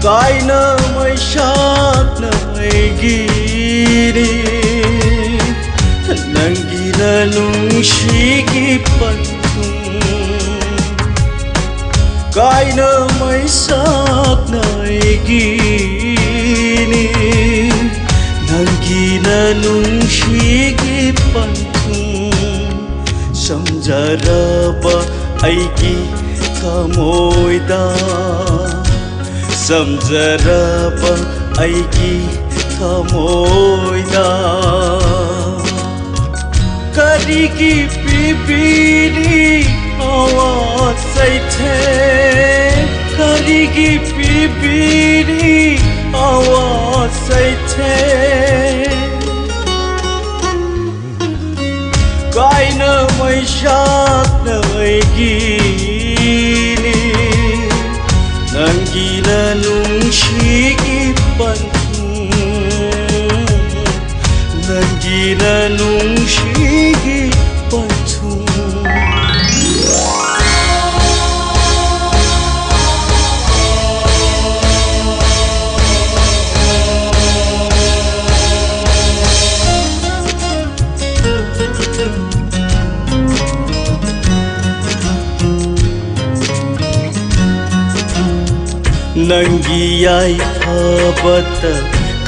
Kaina mai sak na gini Nanggila nung shigi pantung Kaina mai sak na gini Nanggila nung shigi pantung Samjaraba aigi thamoida Samjaraba aigi thamoida Karigi pipiri awaz saithe Karigi pipiri awaz saithe Kaina mai sak na gini Nanggila nung shigi pantung Nanggila nung shigi pantung Nangi yaifabata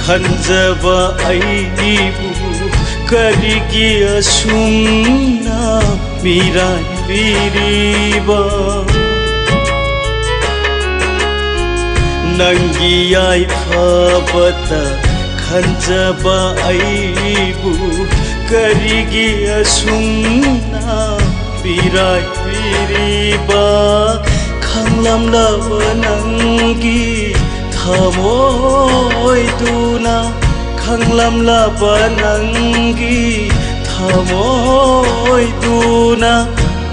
khanjaba aibu Karigi asumna mirai biriba Nangi yaifabata khanjaba aibu Karigi asumna mirai biriba Khanglam laba nangi thamoi duna Khanglam laba nangi thamoi duna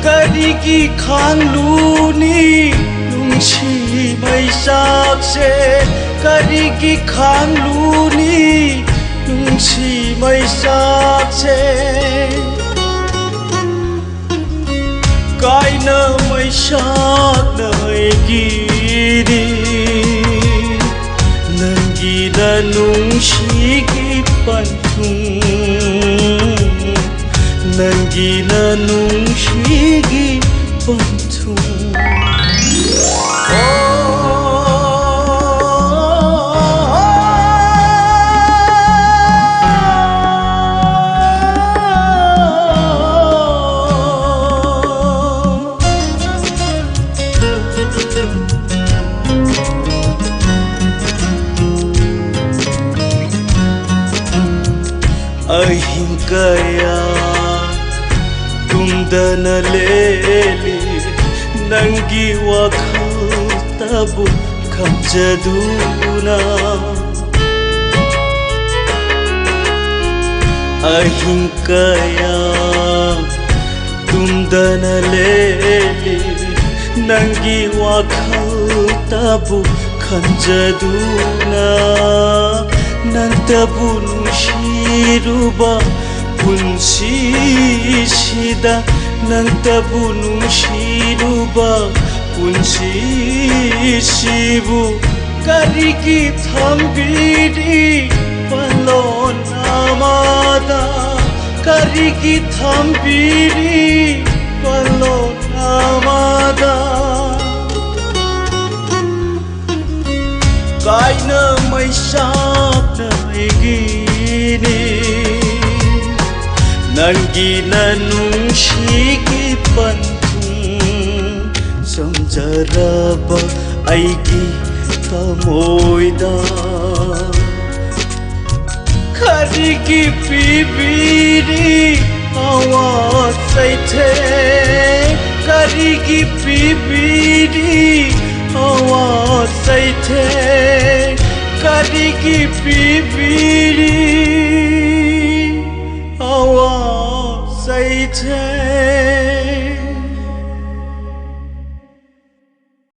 Karigi khangluni nungsi mai sakse Karigi khangluni nungsi mai sakse Kaina mai sak na gini Nanggila nung shigi pantung Nanggila nung shigi pantung Ahim kaya tumdana leli Nangi wakhal tabu khamjaduna Ahim kaya tumdana leli Nangi wakhal tabu khamjaduna Nantabu nushiruba punsisida Nantabu nushiruba punsisibu Karigi thambiri palon amada Karigi thambiri palon amada Kaina mai sak na gini Nanggila nung shigi pantung Samjaraba aigi thamoida Karigi pipiri awaz saithe Karigi pipiri awaz saithe Karigi pipiri awaz saithe